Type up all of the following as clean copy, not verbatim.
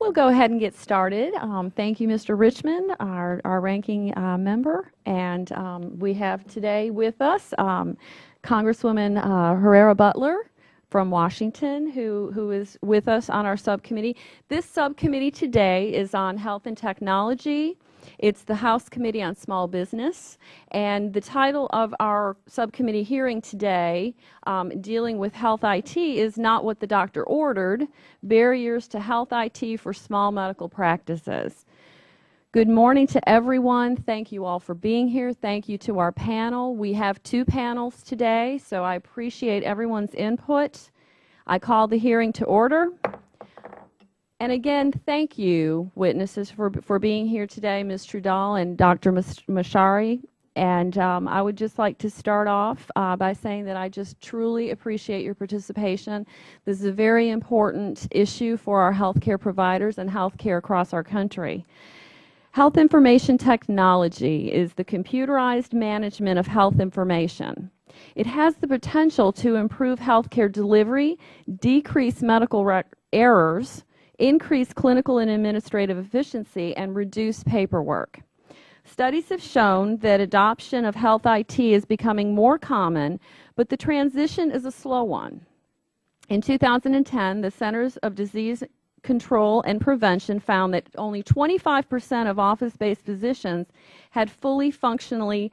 We'll go ahead and get started. Thank you, Mr. Richmond, our ranking member. And we have today with us Congresswoman Herrera Butler from Washington, who is with us on our subcommittee. This subcommittee today is on health and technology. It's the House Committee on Small Business, and the title of our subcommittee hearing today, dealing with health IT, is Not What the Doctor Ordered, Barriers to Health IT for Small Medical Practices. Good morning to everyone. Thank you all for being here. Thank you to our panel. We have two panels today, so I appreciate everyone's input. I call the hearing to order. And again, thank you, witnesses, for being here today, Ms. Trudell and Dr. Mashari. And I would just like to start off by saying that I just truly appreciate your participation. This is a very important issue for our healthcare providers and healthcare across our country. Health information technology is the computerized management of health information. It has the potential to improve healthcare delivery, decrease medical errors, increase clinical and administrative efficiency, and reduce paperwork. Studies have shown that adoption of health IT is becoming more common, but the transition is a slow one. In 2010, the Centers of Disease Control and Prevention found that only 25% of office-based physicians had fully functional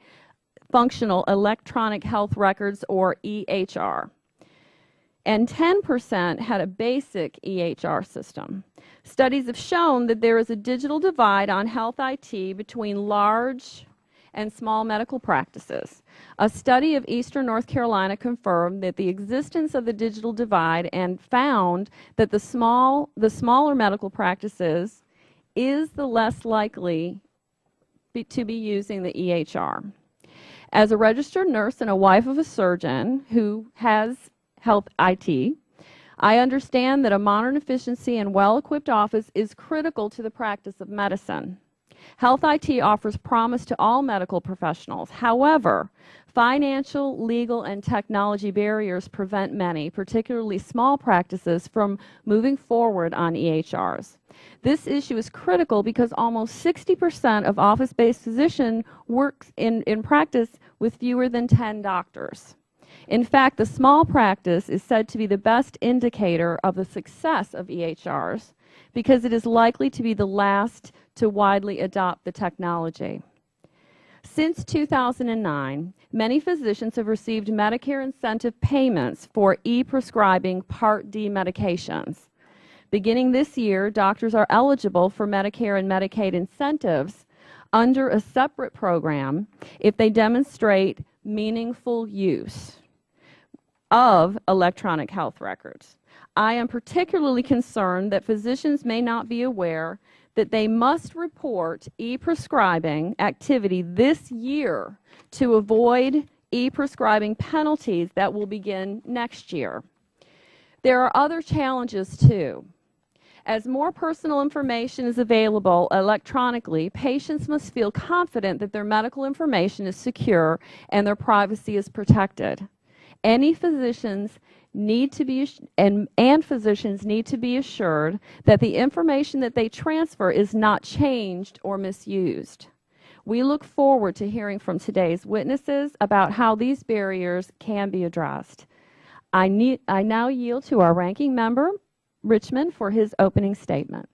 electronic health records, or EHR. And 10% had a basic EHR system. Studies have shown that there is a digital divide on health IT between large and small medical practices. A study of Eastern North Carolina confirmed that the existence of the digital divide and found that the smaller medical practices is the less likely to be using the EHR. As a registered nurse and a wife of a surgeon who has health IT, I understand that a modern, efficiency, and well-equipped office is critical to the practice of medicine. Health IT offers promise to all medical professionals. However, financial, legal, and technology barriers prevent many, particularly small practices, from moving forward on EHRs. This issue is critical because almost 60% of office-based physicians work in practice with fewer than 10 doctors. In fact, the small practice is said to be the best indicator of the success of EHRs because it is likely to be the last to widely adopt the technology. Since 2009, many physicians have received Medicare incentive payments for e-prescribing Part D medications. Beginning this year, doctors are eligible for Medicare and Medicaid incentives under a separate program if they demonstrate meaningful use of electronic health records. I am particularly concerned that physicians may not be aware that they must report e-prescribing activity this year to avoid e-prescribing penalties that will begin next year. There are other challenges too. As more personal information is available electronically, patients must feel confident that their medical information is secure and their privacy is protected. Any physicians need to be physicians need to be assured that the information that they transfer is not changed or misused. We look forward to hearing from today's witnesses about how these barriers can be addressed. I now yield to our ranking member, Richmond, for his opening statement.